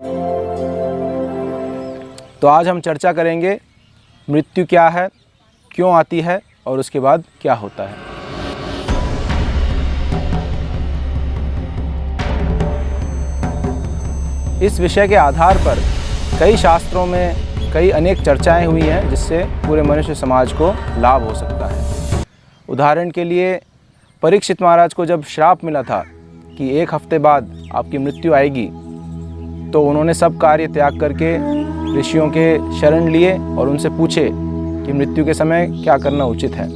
तो आज हम चर्चा करेंगे मृत्यु क्या है, क्यों आती है और उसके बाद क्या होता है। इस विषय के आधार पर कई शास्त्रों में कई अनेक चर्चाएं हुई हैं जिससे पूरे मनुष्य समाज को लाभ हो सकता है। उदाहरण के लिए परीक्षित महाराज को जब श्राप मिला था कि 1 हफ्ते बाद आपकी मृत्यु आएगी, तो उन्होंने सब कार्य त्याग करके ऋषियों के शरण लिए और उनसे पूछे कि मृत्यु के समय क्या करना उचित है।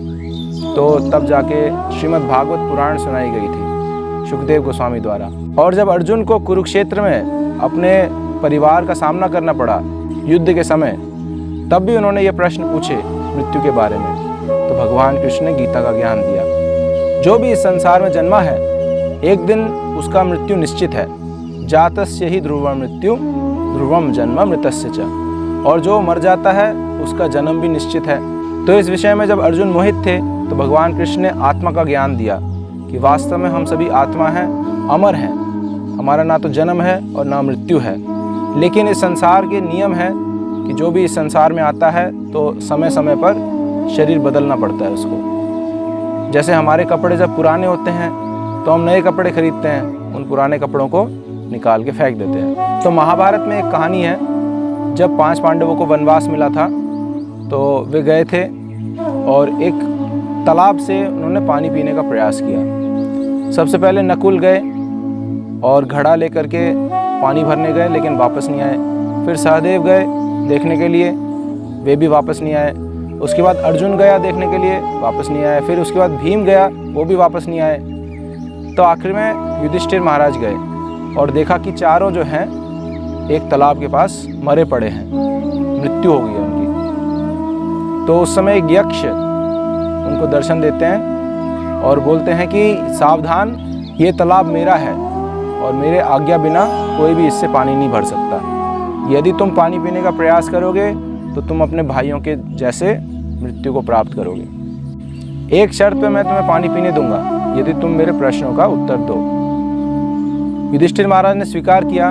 तो तब जाके श्रीमद् भागवत पुराण सुनाई गई थी सुखदेव गोस्वामी द्वारा। और जब अर्जुन को कुरुक्षेत्र में अपने परिवार का सामना करना पड़ा युद्ध के समय, तब भी उन्होंने ये प्रश्न पूछे मृत्यु के बारे में। तो भगवान कृष्ण ने गीता का ज्ञान दिया। जो भी इस संसार में जन्मा है, एक दिन उसका मृत्यु निश्चित है। जातस्य ही ध्रुवम मृत्यु ध्रुवम जन्म मृतस्य च। और जो मर जाता है उसका जन्म भी निश्चित है। तो इस विषय में जब अर्जुन मोहित थे तो भगवान कृष्ण ने आत्मा का ज्ञान दिया कि वास्तव में हम सभी आत्मा हैं, अमर हैं। हमारा ना तो जन्म है और ना मृत्यु है। लेकिन इस संसार के नियम है कि जो भी इस संसार में आता है तो समय समय पर शरीर बदलना पड़ता है उसको। जैसे हमारे कपड़े जब पुराने होते हैं तो हम नए कपड़े खरीदते हैं, उन पुराने कपड़ों को निकाल के फेंक देते हैं। तो महाभारत में एक कहानी है, जब 5 पांडवों को वनवास मिला था तो वे गए थे और एक तालाब से उन्होंने पानी पीने का प्रयास किया। सबसे पहले नकुल गए और घड़ा लेकर के पानी भरने गए, लेकिन वापस नहीं आए। फिर सहदेव गए देखने के लिए, वे भी वापस नहीं आए। उसके बाद अर्जुन गया देखने के लिए, वापस नहीं आए। फिर उसके बाद भीम गया, वो भी वापस नहीं आए। तो आखिर में युधिष्ठिर महाराज गए और देखा कि चारों जो हैं एक तालाब के पास मरे पड़े हैं, मृत्यु हो गई है उनकी। तो उस समय एक यक्ष उनको दर्शन देते हैं और बोलते हैं कि सावधान, ये तालाब मेरा है और मेरे आज्ञा बिना कोई भी इससे पानी नहीं भर सकता। यदि तुम पानी पीने का प्रयास करोगे तो तुम अपने भाइयों के जैसे मृत्यु को प्राप्त करोगे। एक शर्त पे मैं तुम्हें पानी पीने दूंगा, यदि तुम मेरे प्रश्नों का उत्तर दो। युधिष्ठिर महाराज ने स्वीकार किया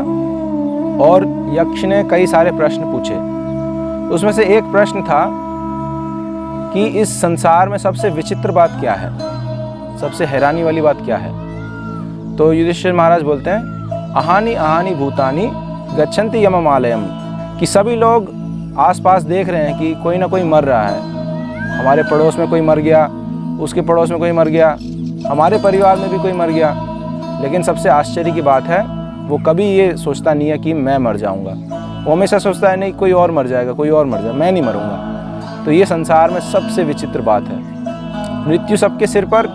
और यक्ष ने कई सारे प्रश्न पूछे। उसमें से एक प्रश्न था कि इस संसार में सबसे विचित्र बात क्या है, सबसे हैरानी वाली बात क्या है। तो युधिष्ठिर महाराज बोलते हैं, अहानि अहानि भूतानि गच्छन्ति यममालयम, कि सभी लोग आसपास देख रहे हैं कि कोई ना कोई मर रहा है। हमारे पड़ोस में कोई मर गया, उसके पड़ोस में कोई मर गया, हमारे परिवार में भी कोई मर गया। लेकिन सबसे आश्चर्य की बात है, वो कभी ये सोचता नहीं है कि मैं मर जाऊंगा। वो हमेशा सोचता है नहीं कोई और मर जाएगा, कोई और मर जाएगा, मैं नहीं मरूंगा। तो ये संसार में सबसे विचित्र बात है। मृत्यु सबके सिर पर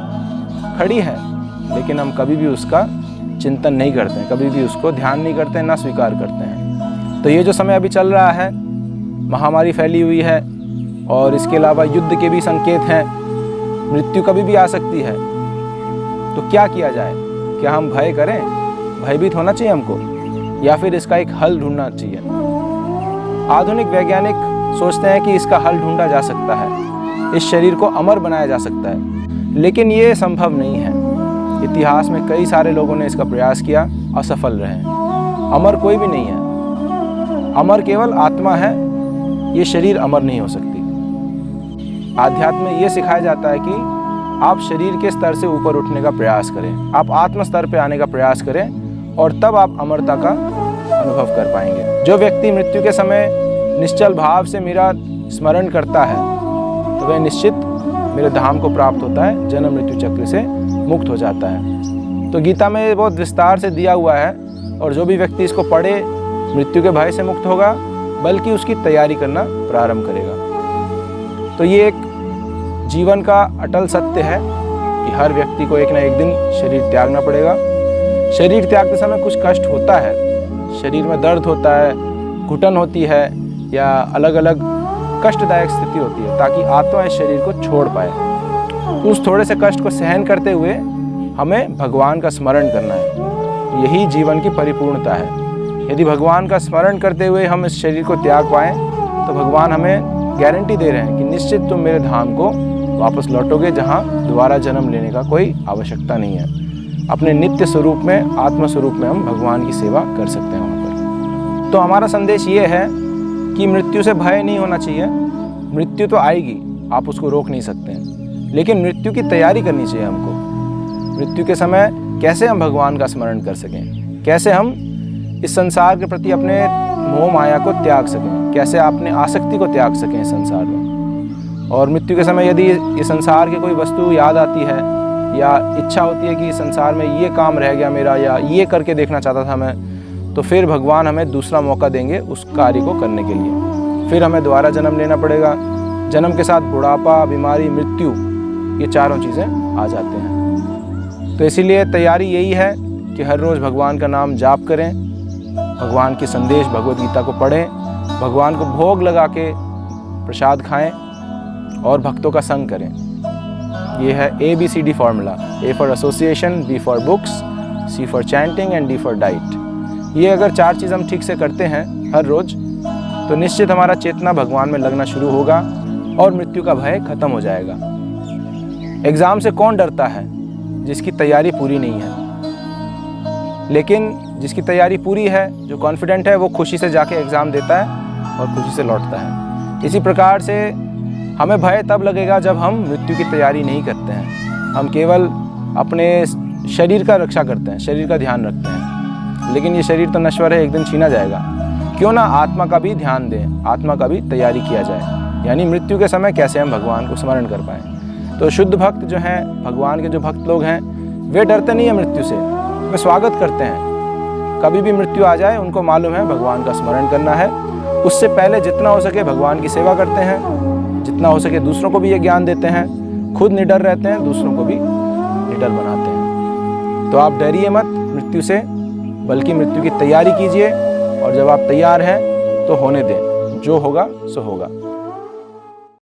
खड़ी है, लेकिन हम कभी भी उसका चिंतन नहीं करते हैं, कभी भी उसको ध्यान नहीं करते हैं, ना स्वीकार करते हैं। तो ये जो समय अभी चल रहा है, महामारी फैली हुई है और इसके अलावा युद्ध के भी संकेत हैं, मृत्यु कभी भी आ सकती है। तो क्या किया जाए? क्या हम भय करें? भयभीत होना चाहिए हमको, या फिर इसका एक हल ढूंढना चाहिए? आधुनिक वैज्ञानिक सोचते हैं कि इसका हल ढूंढा जा सकता है, इस शरीर को अमर बनाया जा सकता है, लेकिन ये संभव नहीं है। इतिहास में कई सारे लोगों ने इसका प्रयास किया, असफल रहे। अमर कोई भी नहीं है, अमर केवल आत्मा है, ये शरीर अमर नहीं हो सकती। आध्यात्म में ये सिखाया जाता है कि आप शरीर के स्तर से ऊपर उठने का प्रयास करें, आप आत्म स्तर पे आने का प्रयास करें और तब आप अमरता का अनुभव कर पाएंगे। जो व्यक्ति मृत्यु के समय निश्चल भाव से मेरा स्मरण करता है तो वह निश्चित मेरे धाम को प्राप्त होता है, जन्म मृत्यु चक्र से मुक्त हो जाता है। तो गीता में बहुत विस्तार से दिया हुआ है और जो भी व्यक्ति इसको पढ़े मृत्यु के भय से मुक्त होगा, बल्कि उसकी तैयारी करना प्रारंभ करेगा। तो ये एक जीवन का अटल सत्य है कि हर व्यक्ति को एक ना एक दिन शरीर त्यागना पड़ेगा। शरीर त्यागते समय कुछ कष्ट होता है, शरीर में दर्द होता है, घुटन होती है या अलग अलग कष्टदायक स्थिति होती है, ताकि आत्मा इस शरीर को छोड़ पाए। उस थोड़े से कष्ट को सहन करते हुए हमें भगवान का स्मरण करना है, यही जीवन की परिपूर्णता है। यदि भगवान का स्मरण करते हुए हम इस शरीर को त्याग पाएँ तो भगवान हमें गारंटी दे रहे हैं कि निश्चित तुम मेरे धाम को वापस लौटोगे, जहाँ दोबारा जन्म लेने का कोई आवश्यकता नहीं है। अपने नित्य स्वरूप में, आत्म स्वरूप में हम भगवान की सेवा कर सकते हैं वहाँ पर। तो हमारा संदेश ये है कि मृत्यु से भय नहीं होना चाहिए। मृत्यु तो आएगी, आप उसको रोक नहीं सकते हैं, लेकिन मृत्यु की तैयारी करनी चाहिए हमको। मृत्यु के समय कैसे हम भगवान का स्मरण कर सकें, कैसे हम इस संसार के प्रति अपने मोह माया को त्याग सकें, कैसे अपने आसक्ति को त्याग सकें इस संसार में। और मृत्यु के समय यदि इस संसार की कोई वस्तु याद आती है या इच्छा होती है कि इस संसार में ये काम रह गया मेरा, या ये करके देखना चाहता था मैं, तो फिर भगवान हमें दूसरा मौका देंगे उस कार्य को करने के लिए। फिर हमें दोबारा जन्म लेना पड़ेगा। जन्म के साथ बुढ़ापा, बीमारी, मृत्यु, ये चारों चीज़ें आ जाते हैं। तो इसीलिए तैयारी यही है कि हर रोज़ भगवान का नाम जाप करें, भगवान के संदेश भगवद गीता को पढ़ें, भगवान को भोग लगा के प्रसाद खाएं और भक्तों का संग करें। ये है ABCD formula. A for association, B for books, C for chanting and D for diet. ये अगर 4 चीज़ हम ठीक से करते हैं हर रोज़, तो निश्चित हमारा चेतना भगवान में लगना शुरू होगा और मृत्यु का भय खत्म हो जाएगा। एग्ज़ाम से कौन डरता है? जिसकी तैयारी पूरी नहीं है। लेकिन जिसकी तैयारी पूरी है, जो कॉन्फिडेंट है, वो खुशी से जाके एग्ज़ाम देता है और खुशी से लौटता है। इसी प्रकार से हमें भय तब लगेगा जब हम मृत्यु की तैयारी नहीं करते हैं। हम केवल अपने शरीर का रक्षा करते हैं, शरीर का ध्यान रखते हैं, लेकिन ये शरीर तो नश्वर है, एक दिन छीना जाएगा। क्यों ना आत्मा का भी ध्यान दें, आत्मा का भी तैयारी किया जाए, यानी मृत्यु के समय कैसे हम भगवान को स्मरण कर पाएँ। तो शुद्ध भक्त जो हैं, भगवान के जो भक्त लोग हैं, वे डरते नहीं हैं मृत्यु से, वे स्वागत करते हैं। कभी भी मृत्यु आ जाए, उनको मालूम है भगवान का स्मरण करना है। उससे पहले जितना हो सके भगवान की सेवा करते हैं, जितना हो सके दूसरों को भी ये ज्ञान देते हैं, खुद निडर रहते हैं, दूसरों को भी निडर बनाते हैं। तो आप डरिए मत मृत्यु से, बल्कि मृत्यु की तैयारी कीजिए, और जब आप तैयार हैं तो होने दें, जो होगा सो होगा।